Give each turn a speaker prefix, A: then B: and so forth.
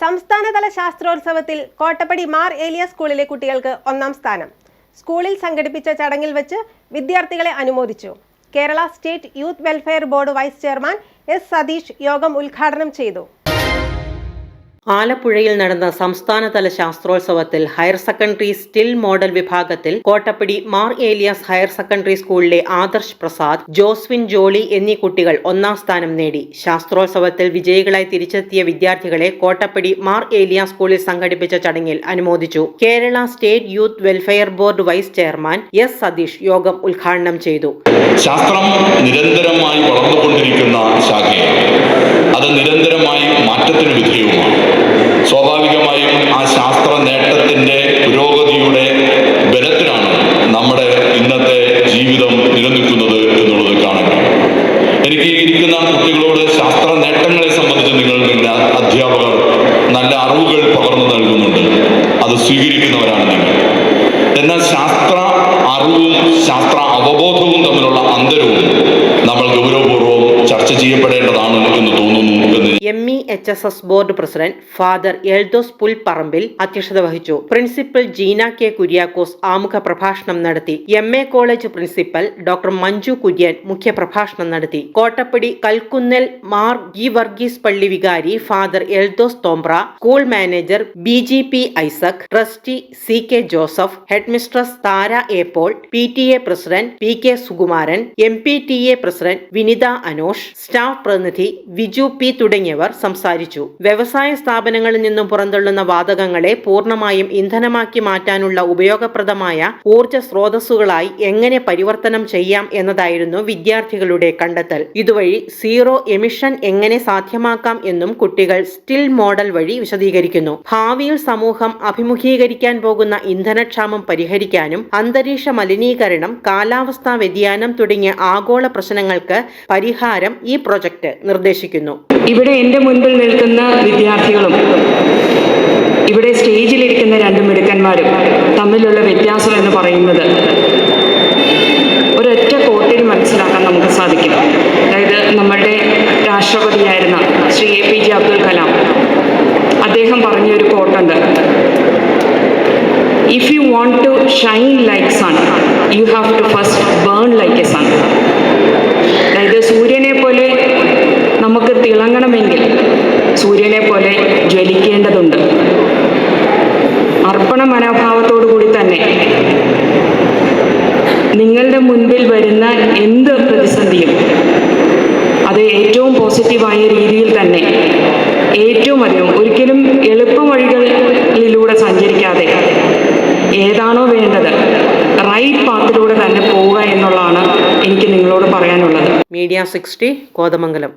A: സംസ്ഥാനതല ശാസ്ത്രോത്സവത്തിൽ കോട്ടപ്പടി മാർ ഏലിയ സ്കൂളിലെ കുട്ടികൾക്ക് ഒന്നാം സ്ഥാനം. സ്കൂളിൽ സംഘടിപ്പിച്ച ചടങ്ങിൽ വെച്ച് വിദ്യാർത്ഥികളെ അനുമോദിച്ചു. Kerala state youth welfare board vice chairman S Satheesh യോഗം ഉദ്ഘാടനം ചെയ്തു.
B: ആലപ്പുഴയിൽ നടന്ന സംസ്ഥാനതല ശാസ്ത്രോത്സവത്തിൽ ഹയർ സെക്കൻഡറി സ്റ്റിൽ മോഡൽ വിഭാഗത്തിൽ കോട്ടപ്പടി മാർ ഏലിയാസ് ഹയർ സെക്കൻഡറി സ്കൂളിലെ ആദർശ് പ്രസാദ്, ജോസ്വിൻ ജോളി എന്നീ കുട്ടികൾ ഒന്നാം സ്ഥാനം നേടി. ശാസ്ത്രോത്സവത്തിൽ വിജയികളായി തിരിച്ചെത്തിയ വിദ്യാർത്ഥികളെ കോട്ടപ്പടി മാർ ഏലിയാസ് സ്കൂളിൽ സംഘടിപ്പിച്ച ചടങ്ങിൽ അനുമോദിച്ചു. Kerala state youth welfare board vice chairman S Satheesh യോഗം ഉദ്ഘാടനം ചെയ്തു.
C: ശാസ്ത്രം നിരന്തരമായി വളർന്നുകൊണ്ടിരിക്കുന്ന ശാഖയാണ്. അത് നിരന്തരമായി മാറ്റത്തിന് വിധേയവുമാണ്. സ്വാഭാവികമായും ആ ശാസ്ത്ര നേട്ടത്തിന്റെ പുരോഗതിയുടെ ബലത്തിലാണ് നമ്മുടെ ഇന്നത്തെ ജീവിതം നിലനിൽക്കുന്നത് എന്നുള്ളത് കാണാൻ. എനിക്ക് ഇരിക്കുന്ന കുട്ടികളോട് ശാസ്ത്ര നേട്ടങ്ങളെ സംബന്ധിച്ച് നിങ്ങളുടെ അധ്യാപകർ നല്ല അറിവുകൾ പകർന്നു നൽകുന്നുണ്ട്. അത് സ്വീകരിക്കുന്നവരാണ് നിങ്ങൾ. എന്നാൽ ശാസ്ത്ര അറിവും ശാസ്ത്ര അവബോധവും തമ്മിലുള്ള അന്തരവും നമ്മൾ ഗൗരവപൂർവ്വം ചർച്ച ചെയ്യപ്പെടേണ്ടതാണ് എന്ന് തോന്നുന്നു.
B: MEHSS board president father Eldhose Pulparambil അധ്യക്ഷത വഹിച്ചു. പ്രിൻസിപ്പൽ ജീന കെ കുര്യാക്കോസ് ആമുഖ പ്രഭാഷണം നടത്തി. MA college principal doctor Manju Kurian മുഖ്യപ്രഭാഷണം നടത്തി. കോട്ടപ്പടി കൽക്കുന്നൽ മാർ ഗി വർഗീസ് പള്ളി വികാരി father Eldhose Thombra, school manager BGP Isaac, trustee CK Joseph, headmistress Thara A Paul, PTA president PK Sukumaran, MPTA president Vinitha Anosh, staff പ്രതിനിധി വിജു P തുടങ്ങിയവർ സംസാരിച്ചു. വ്യവസായ സ്ഥാപനങ്ങളിൽ നിന്നും പുറന്തള്ളുന്ന വാതകങ്ങളെ പൂർണ്ണമായും ഇന്ധനമാക്കി മാറ്റാനുള്ള ഉപയോഗപ്രദമായ ഊർജ്ജ സ്രോതസ്സുകളായി എങ്ങനെ പരിവർത്തനം ചെയ്യാം എന്നതായിരുന്നു വിദ്യാർത്ഥികളുടെ കണ്ടെത്തൽ. ഇതുവഴി സീറോ എമിഷൻ എങ്ങനെ സാധ്യമാക്കാം എന്നും കുട്ടികൾ സ്റ്റിൽ മോഡൽ വഴി വിശദീകരിക്കുന്നു. ഭാവിയിൽ സമൂഹം അഭിമുഖീകരിക്കാൻ പോകുന്ന ഇന്ധനക്ഷാമം പരിഹരിക്കാനും അന്തരീക്ഷ മലിനീകരണം, കാലാവസ്ഥാ വ്യതിയാനം തുടങ്ങിയ ആഗോള പ്രശ്നങ്ങൾക്ക് പരിഹാരം ഈ പ്രൊജക്ട് നിർദ്ദേശിക്കുന്നു.
D: ഇവിടെ എൻ്റെ മുൻപിൽ നിൽക്കുന്ന വിദ്യാർത്ഥികളും ഇവിടെ സ്റ്റേജിലിരിക്കുന്ന രണ്ട് മിടുക്കന്മാരും തമ്മിലുള്ള വ്യത്യാസം എന്ന് പറയുന്നത് ഒരൊറ്റ കോട്ടിൽ മനസ്സിലാക്കാൻ നമുക്ക് സാധിക്കും. അതായത് നമ്മളുടെ രാഷ്ട്രപതിയായിരുന്ന ശ്രീ APJ അബ്ദുൽ കലാം അദ്ദേഹം പറഞ്ഞൊരു കോട്ടുണ്ട്: if you want to shine like sun, you have to first burn like a sun. അതായത് സൂര്യനെ പോലെ നമുക്ക് തിളങ്ങണമെങ്കിൽ സൂര്യനെ പോലെ ജ്വലിക്കേണ്ടതുണ്ട്. അർപ്പണ മനോഭാവത്തോടു കൂടി തന്നെ നിങ്ങളുടെ മുൻപിൽ വരുന്ന എന്ത് പ്രതിസന്ധിയും അത് ഏറ്റവും പോസിറ്റീവായ രീതിയിൽ തന്നെ ഏറ്റവും അധികം ഒരിക്കലും എളുപ്പ വഴികളിലൂടെ സഞ്ചരിക്കാതെ ഏതാണോ വേണ്ടത് റൈറ്റ് പാത്തിലൂടെ തന്നെ പോവുക എന്നുള്ളതാണ് എനിക്ക് നിങ്ങളോട് പറയാനുള്ളത്.
B: Media 60 കോതമംഗലം.